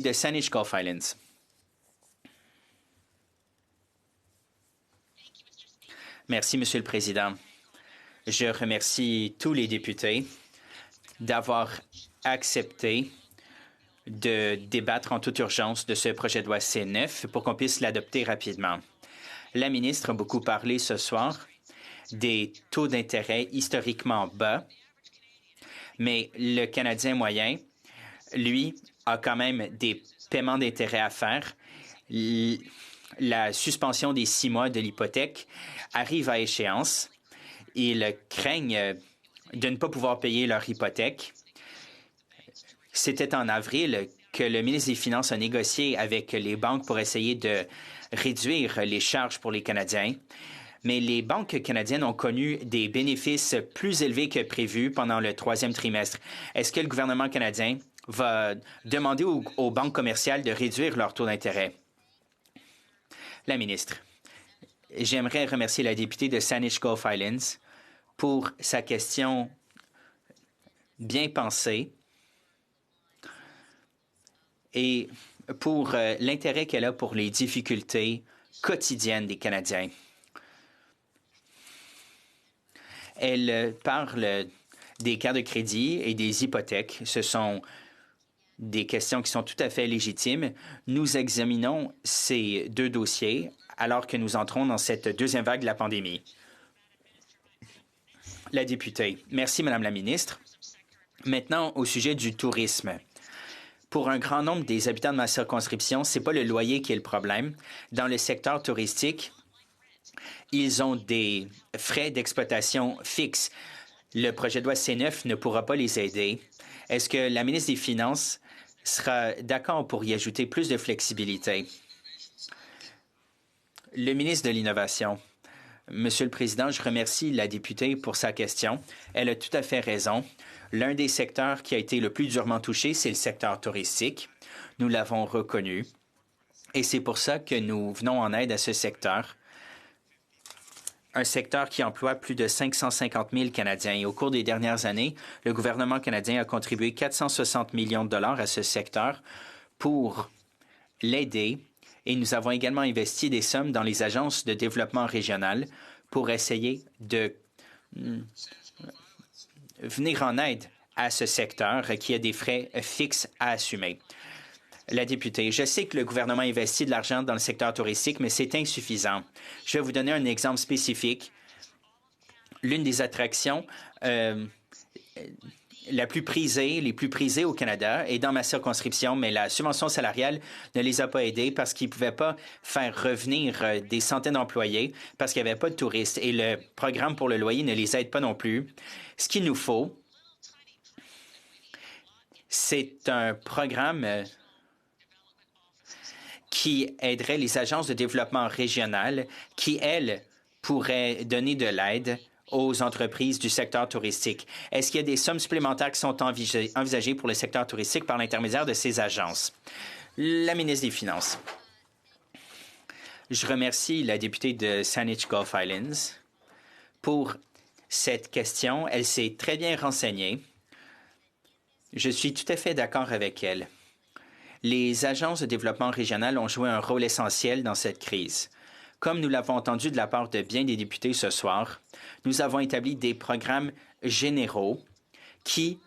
de Saanich Gulf Islands. Merci, Monsieur le Président. Je remercie tous les députés d'avoir accepté de débattre en toute urgence de ce projet de loi C9 pour qu'on puisse l'adopter rapidement. La ministre a beaucoup parlé ce soir des taux d'intérêt historiquement bas, mais le Canadien moyen, lui, a quand même des paiements d'intérêt à faire. La suspension des 6 mois de l'hypothèque arrive à échéance. Ils craignent de ne pas pouvoir payer leur hypothèque. C'était en avril que le ministre des Finances a négocié avec les banques pour essayer de réduire les charges pour les Canadiens. Mais les banques canadiennes ont connu des bénéfices plus élevés que prévu pendant le 3e trimestre. Est-ce que le gouvernement canadien va demander aux banques commerciales de réduire leur taux d'intérêt? La ministre, j'aimerais remercier la députée de Saanich Gulf Islands pour sa question bien pensée et pour l'intérêt qu'elle a pour les difficultés quotidiennes des Canadiens. Elle parle des cartes de crédit et des hypothèques. Ce sont des questions qui sont tout à fait légitimes. Nous examinons ces deux dossiers alors que nous entrons dans cette deuxième vague de la pandémie. La députée. Merci, Madame la ministre. Maintenant, au sujet du tourisme. Pour un grand nombre des habitants de ma circonscription, ce n'est pas le loyer qui est le problème. Dans le secteur touristique, ils ont des frais d'exploitation fixes. Le projet de loi C9 ne pourra pas les aider. Est-ce que la ministre des Finances sera d'accord pour y ajouter plus de flexibilité? Le ministre de l'Innovation. Monsieur le Président, je remercie la députée pour sa question. Elle a tout à fait raison. L'un des secteurs qui a été le plus durement touché, c'est le secteur touristique. Nous l'avons reconnu. Et c'est pour ça que nous venons en aide à ce secteur. Un secteur qui emploie plus de 550 000 Canadiens. Et au cours des dernières années, le gouvernement canadien a contribué 460 millions de dollars à ce secteur pour l'aider. Et nous avons également investi des sommes dans les agences de développement régional pour essayer de venir en aide à ce secteur qui a des frais fixes à assumer. La députée, je sais que le gouvernement investit de l'argent dans le secteur touristique, mais c'est insuffisant. Je vais vous donner un exemple spécifique. L'une des attractions les plus prisées au Canada est dans ma circonscription, mais la subvention salariale ne les a pas aidés parce qu'ils ne pouvaient pas faire revenir des centaines d'employés parce qu'il n'y avait pas de touristes. Et le programme pour le loyer ne les aide pas non plus. Ce qu'il nous faut, c'est un programme qui aiderait les agences de développement régional qui, elles, pourraient donner de l'aide aux entreprises du secteur touristique. Est-ce qu'il y a des sommes supplémentaires qui sont envisagées pour le secteur touristique par l'intermédiaire de ces agences? La ministre des Finances. Je remercie la députée de Saanich Gulf Islands pour cette question. Elle s'est très bien renseignée. Je suis tout à fait d'accord avec elle. Les agences de développement régional ont joué un rôle essentiel dans cette crise. Comme nous l'avons entendu de la part de bien des députés ce soir, nous avons établi des programmes généraux qui,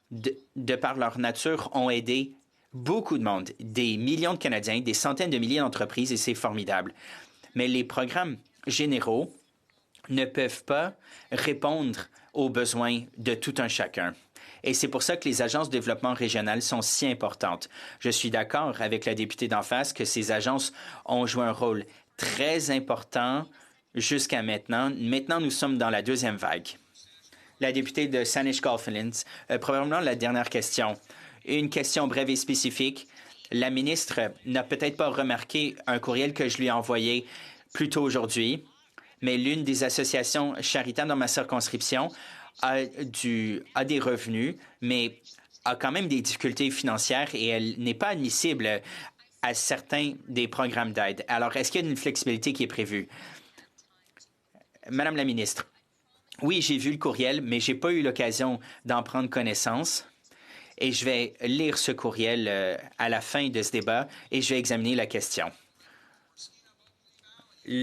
de par leur nature, ont aidé beaucoup de monde, des millions de Canadiens, des centaines de milliers d'entreprises, et c'est formidable. Mais les programmes généraux ne peuvent pas répondre aux besoins de tout un chacun. Et c'est pour ça que les agences de développement régional sont si importantes. Je suis d'accord avec la députée d'en face que ces agences ont joué un rôle très important jusqu'à maintenant. Maintenant, nous sommes dans la deuxième vague. La députée de Saanich Gulf Islands, probablement la dernière question. Une question brève et spécifique. La ministre n'a peut-être pas remarqué un courriel que je lui ai envoyé plus tôt aujourd'hui, mais l'une des associations charitables dans ma circonscription a des revenus, mais a quand même des difficultés financières et elle n'est pas admissible à certains des programmes d'aide. Alors, est-ce qu'il y a une flexibilité qui est prévue? Madame la ministre, oui, j'ai vu le courriel, mais je n'ai pas eu l'occasion d'en prendre connaissance. et je vais lire ce courriel à la fin de ce débat et je vais examiner la question.